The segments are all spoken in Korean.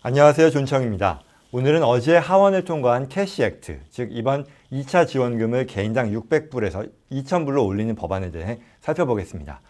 안녕하세요. 존청입니다. 오늘은 어제 하원을 통과한 캐시 액트, 즉 이번 2차 지원금을 개인당 600불에서 2,000불로 올리는 법안에 대해 살펴보겠습니다.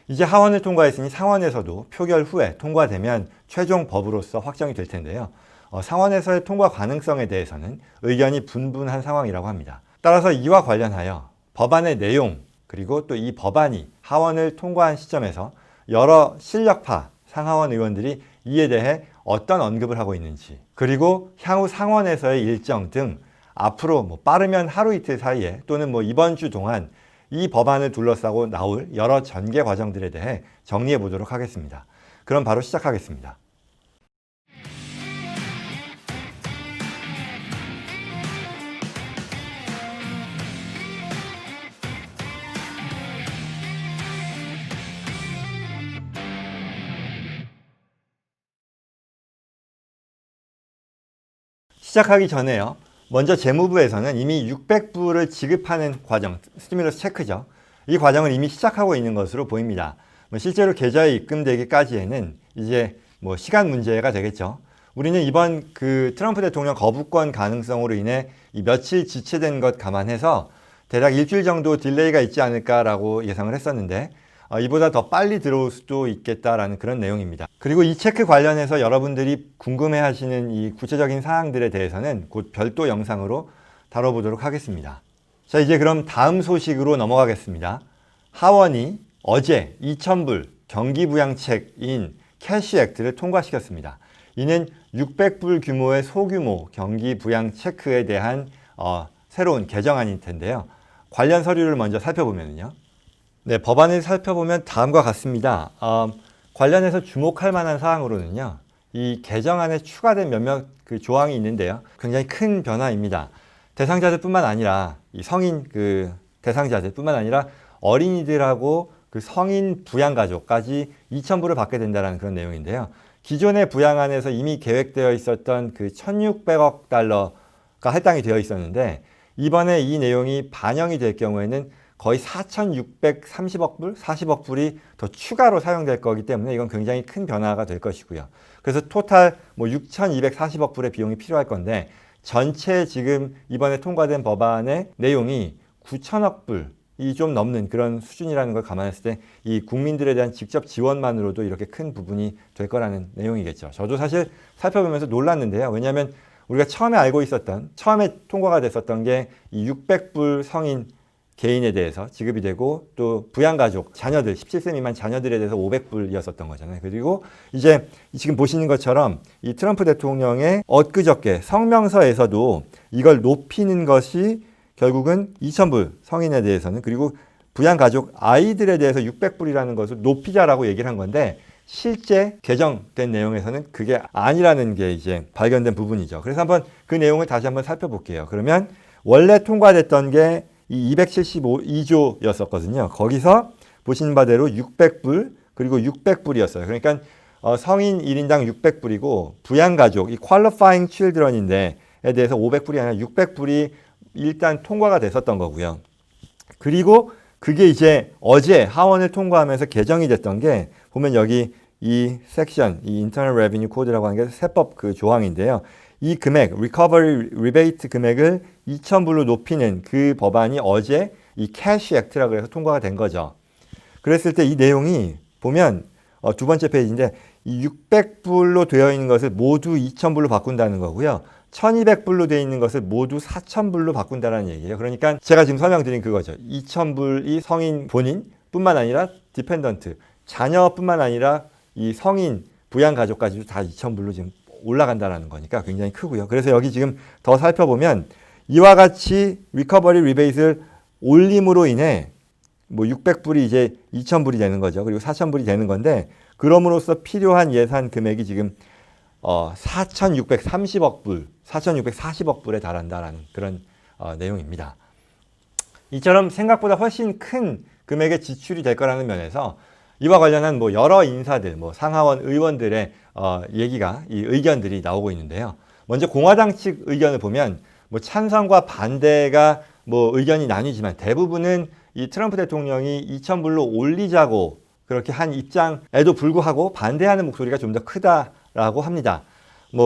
이제 하원을 통과했으니 상원에서도 표결 후에 통과되면 최종 법으로서 확정이 될 텐데요. 상원에서의 통과 가능성에 대해서는 의견이 분분한 상황이라고 합니다. 따라서 이와 관련하여 법안의 내용, 그리고 또 이 법안이 하원을 통과한 시점에서 여러 실력파 상하원 의원들이 이에 대해 어떤 언급을 하고 있는지, 그리고 향후 상원에서의 일정 등 앞으로 빠르면 하루 이틀 사이에 또는 이번 주 동안 이 법안을 둘러싸고 나올 여러 전개 과정들에 대해 정리해 보도록 하겠습니다. 그럼 바로 시작하겠습니다. 시작하기 전에요. 먼저 재무부에서는 이미 600불을 지급하는 과정, 스티뮬러스 체크죠. 이 과정을 이미 시작하고 있는 것으로 보입니다. 실제로 계좌에 입금되기까지에는 이제 시간 문제가 되겠죠. 우리는 이번 트럼프 대통령 거부권 가능성으로 인해 이 며칠 지체된 것 감안해서 대략 일주일 정도 딜레이가 있지 않을까라고 예상을 했었는데 이보다 더 빨리 들어올 수도 있겠다라는 그런 내용입니다. 그리고 이 체크 관련해서 여러분들이 궁금해하시는 이 구체적인 사항들에 대해서는 곧 별도 영상으로 다뤄보도록 하겠습니다. 자, 이제 그럼 다음 소식으로 넘어가겠습니다. 하원이 어제 2,000불 경기부양책인 캐시 액트를 통과시켰습니다. 이는 600불 규모의 소규모 경기부양 체크에 대한 새로운 개정안일 텐데요. 관련 서류를 먼저 살펴보면요. 네, 법안을 살펴보면 다음과 같습니다. 관련해서 주목할 만한 사항으로는요, 이 개정안에 추가된 몇몇 조항이 있는데요. 굉장히 큰 변화입니다. 대상자들뿐만 아니라 이 성인 대상자들뿐만 아니라 어린이들하고 성인 부양가족까지 2,000불을 받게 된다는 그런 내용인데요. 기존의 부양안에서 이미 계획되어 있었던 1,600억 달러가 할당이 되어 있었는데 이번에 이 내용이 반영이 될 경우에는 거의 4,630억 불, 40억 불이 더 추가로 사용될 거기 때문에 이건 굉장히 큰 변화가 될 것이고요. 그래서 토탈 6,240억 불의 비용이 필요할 건데 전체 지금 이번에 통과된 법안의 내용이 9천억 불이 좀 넘는 그런 수준이라는 걸 감안했을 때 이 국민들에 대한 직접 지원만으로도 이렇게 큰 부분이 될 거라는 내용이겠죠. 저도 사실 살펴보면서 놀랐는데요. 왜냐하면 우리가 처음에 통과가 됐었던 게 이 600불 성인 개인에 대해서 지급이 되고 또 부양가족, 자녀들, 17세 미만 자녀들에 대해서 500불이었었던 거잖아요. 그리고 이제 지금 보시는 것처럼 이 트럼프 대통령의 엊그저께 성명서에서도 이걸 높이는 것이 결국은 2,000불 성인에 대해서는, 그리고 부양가족 아이들에 대해서 600불이라는 것을 높이자라고 얘기를 한 건데 실제 개정된 내용에서는 그게 아니라는 게 이제 발견된 부분이죠. 그래서 한번 그 내용을 다시 한번 살펴볼게요. 그러면 원래 통과됐던 게 이 275조였었거든요. 거기서 보시는 바대로 600불 그리고 600불이었어요. 그러니까 성인 1인당 600불이고 부양가족, 이 qualifying children인데 에 대해서 500불이 아니라 600불이 일단 통과가 됐었던 거고요. 그리고 그게 이제 어제 하원을 통과하면서 개정이 됐던 게 보면 여기 이 섹션, 이 Internal Revenue Code라고 하는 게 세법 조항인데요. 이 금액, Recovery Rebate 금액을 2,000불로 높이는 그 법안이 어제 이 캐시 액트라고 해서 통과가 된 거죠. 그랬을 때 이 내용이 보면 두 번째 페이지인데 이 600불로 되어 있는 것을 모두 2,000불로 바꾼다는 거고요. 1,200불로 되어 있는 것을 모두 4,000불로 바꾼다는 얘기예요. 그러니까 제가 지금 설명드린 그거죠. 2,000불이 성인 본인뿐만 아니라 디펜던트, 자녀뿐만 아니라 이 성인 부양가족까지도 다 2,000불로 지금 올라간다는 거니까 굉장히 크고요. 그래서 여기 지금 더 살펴보면 이와 같이 리커버리 리베이트를 올림으로 인해 600불이 이제 2,000불이 되는 거죠. 그리고 4,000불이 되는 건데 그럼으로써 필요한 예산 금액이 지금 4,630억 불, 4,640억 불에 달한다라는 그런 내용입니다. 이처럼 생각보다 훨씬 큰 금액의 지출이 될 거라는 면에서 이와 관련한 여러 인사들, 상하원 의원들의 이 의견들이 나오고 있는데요. 먼저 공화당 측 의견을 보면 찬성과 반대가 의견이 나뉘지만 대부분은 이 트럼프 대통령이 2,000불로 올리자고 그렇게 한 입장에도 불구하고 반대하는 목소리가 좀 더 크다라고 합니다.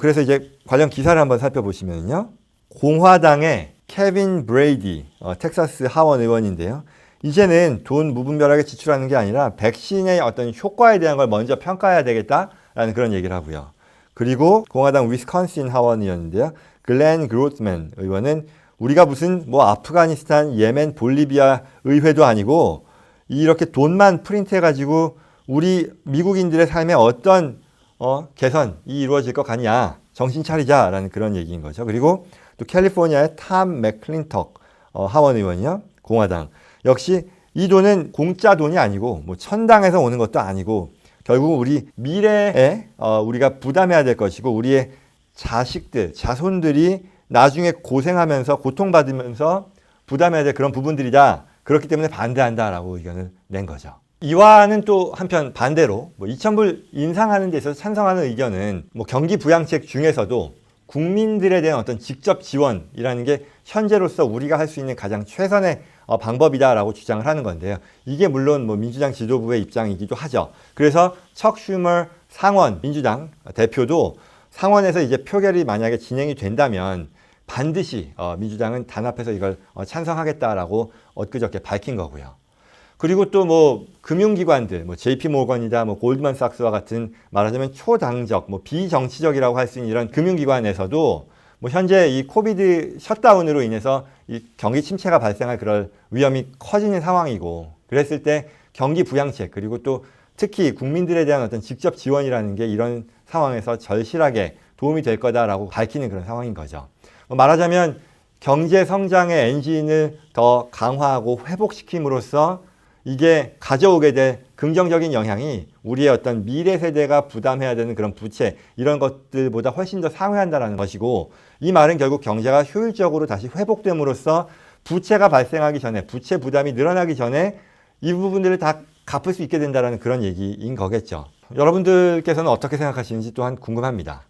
그래서 이제 관련 기사를 한번 살펴보시면요. 공화당의 케빈 브레이디, 텍사스 하원 의원인데요. 이제는 돈 무분별하게 지출하는 게 아니라 백신의 어떤 효과에 대한 걸 먼저 평가해야 되겠다라는 그런 얘기를 하고요. 그리고 공화당 위스콘신 하원 의원인데요. 글렌 그로트맨 의원은 우리가 무슨 아프가니스탄, 예멘, 볼리비아 의회도 아니고 이렇게 돈만 프린트해가지고 우리 미국인들의 삶에 어떤 개선이 이루어질 것 같냐. 정신 차리자라는 그런 얘기인 거죠. 그리고 또 캘리포니아의 탐 맥클린턱 하원 의원이요. 공화당. 역시 이 돈은 공짜 돈이 아니고 천당에서 오는 것도 아니고 결국 우리 미래에 우리가 부담해야 될 것이고 우리의 자식들, 자손들이 나중에 고생하면서 고통받으면서 부담해야 될 그런 부분들이다. 그렇기 때문에 반대한다라고 의견을 낸 거죠. 이와는 또 한편 반대로 2,000불 인상하는 데 있어서 찬성하는 의견은 경기 부양책 중에서도 국민들에 대한 어떤 직접 지원이라는 게 현재로서 우리가 할 수 있는 가장 최선의 방법이다라고 주장을 하는 건데요. 이게 물론 민주당 지도부의 입장이기도 하죠. 그래서 척 슈머 상원 민주당 대표도 상원에서 이제 표결이 만약에 진행이 된다면 반드시 민주당은 단합해서 이걸 찬성하겠다라고 엊그저께 밝힌 거고요. 그리고 또 금융기관들, JP 모건이다, 골드만삭스와 같은 말하자면 초당적, 비정치적이라고 할 수 있는 이런 금융기관에서도 현재 이 코비드 셧다운으로 인해서 이 경기 침체가 발생할 그럴 위험이 커지는 상황이고 그랬을 때 경기 부양책 그리고 또 특히 국민들에 대한 어떤 직접 지원이라는 게 이런 상황에서 절실하게 도움이 될 거다라고 밝히는 그런 상황인 거죠. 말하자면 경제 성장의 엔진을 더 강화하고 회복시킴으로써 이게 가져오게 될 긍정적인 영향이 우리의 어떤 미래 세대가 부담해야 되는 그런 부채 이런 것들보다 훨씬 더 상회한다는 것이고 이 말은 결국 경제가 효율적으로 다시 회복됨으로써 부채가 발생하기 전에 부채 부담이 늘어나기 전에 이 부분들을 다 갚을 수 있게 된다는 그런 얘기인 거겠죠. 여러분들께서는 어떻게 생각하시는지 또한 궁금합니다.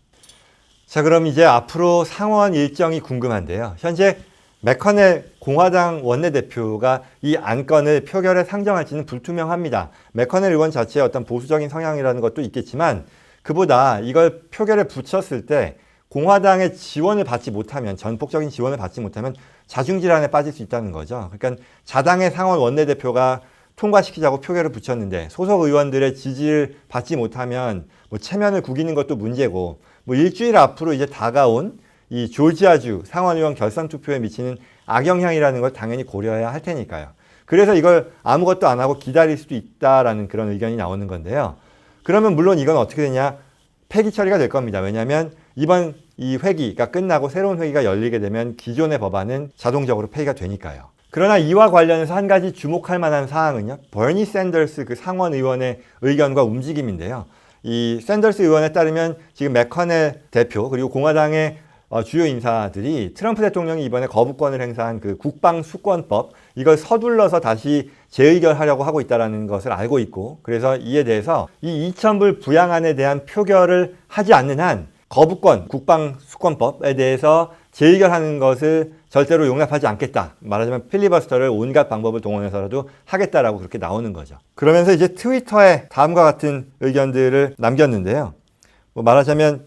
자, 그럼 이제 앞으로 상원 일정이 궁금한데요. 현재 맥커넬 공화당 원내대표가 이 안건을 표결에 상정할지는 불투명합니다. 맥커넬 의원 자체의 어떤 보수적인 성향이라는 것도 있겠지만 그보다 이걸 표결에 붙였을 때 공화당의 지원을 받지 못하면 전폭적인 지원을 받지 못하면 자중질환에 빠질 수 있다는 거죠. 그러니까 자당의 상원 원내대표가 통과시키자고 표결을 붙였는데 소속 의원들의 지지를 받지 못하면 체면을 구기는 것도 문제고 일주일 앞으로 이제 다가온 이 조지아주 상원의원 결선 투표에 미치는 악영향이라는 걸 당연히 고려해야 할 테니까요. 그래서 이걸 아무것도 안 하고 기다릴 수도 있다라는 그런 의견이 나오는 건데요. 그러면 물론 이건 어떻게 되냐? 폐기 처리가 될 겁니다. 왜냐하면 이번 이 회기가 끝나고 새로운 회기가 열리게 되면 기존의 법안은 자동적으로 폐기가 되니까요. 그러나 이와 관련해서 한 가지 주목할 만한 사항은요. 버니 샌더스 그 상원 의원의 의견과 움직임인데요. 이 샌더스 의원에 따르면 지금 맥커넬 대표 그리고 공화당의 주요 인사들이 트럼프 대통령이 이번에 거부권을 행사한 그 국방수권법 이걸 서둘러서 다시 재의결하려고 하고 있다는 것을 알고 있고 그래서 이에 대해서 이 2,000불 부양안에 대한 표결을 하지 않는 한 거부권 국방수권법에 대해서 재의결하는 것을 절대로 용납하지 않겠다. 말하자면 필리버스터를 온갖 방법을 동원해서라도 하겠다라고 그렇게 나오는 거죠. 그러면서 이제 트위터에 다음과 같은 의견들을 남겼는데요. 말하자면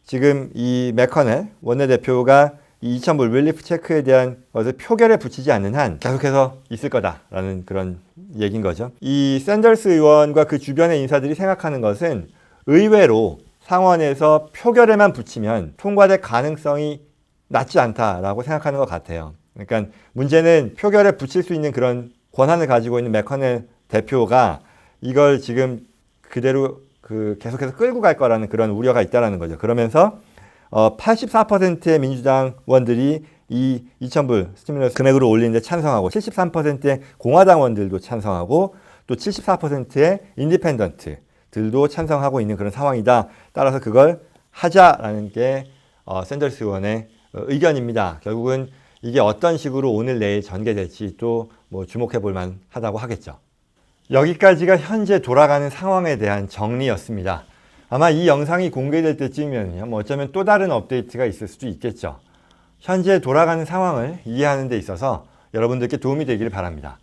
지금 이 맥커넬 원내대표가 이 2,000불 릴리프 체크에 대한 것을 표결에 붙이지 않는 한 계속해서 있을 거다라는 그런 얘기인 거죠. 이 샌더스 의원과 그 주변의 인사들이 생각하는 것은 의외로 상원에서 표결에만 붙이면 통과될 가능성이 낮지 않다라고 생각하는 것 같아요. 그러니까 문제는 표결에 붙일 수 있는 그런 권한을 가지고 있는 맥커넬 대표가 이걸 지금 그대로 계속해서 끌고 갈 거라는 그런 우려가 있다는 거죠. 그러면서 84%의 민주당 의원들이 이 2,000불 스티뮬러스 금액으로 올리는데 찬성하고 73%의 공화당 의원들도 찬성하고 또 74%의 인디펜던트들도 찬성하고 있는 그런 상황이다. 따라서 그걸 하자라는 게 샌더스 의원의 의견입니다. 결국은 이게 어떤 식으로 오늘 내일 전개될지 또 주목해 볼 만하다고 하겠죠. 여기까지가 현재 돌아가는 상황에 대한 정리였습니다. 아마 이 영상이 공개될 때쯤이면요, 어쩌면 또 다른 업데이트가 있을 수도 있겠죠. 현재 돌아가는 상황을 이해하는 데 있어서 여러분들께 도움이 되기를 바랍니다.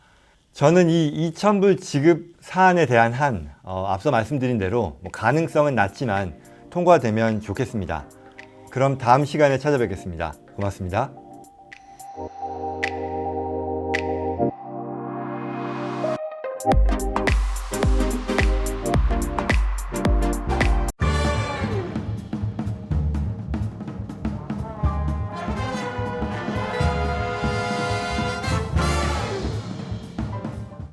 저는 이 2,000불 지급 사안에 대한 앞서 말씀드린 대로 가능성은 낮지만 통과되면 좋겠습니다. 그럼 다음 시간에 찾아뵙겠습니다. 고맙습니다.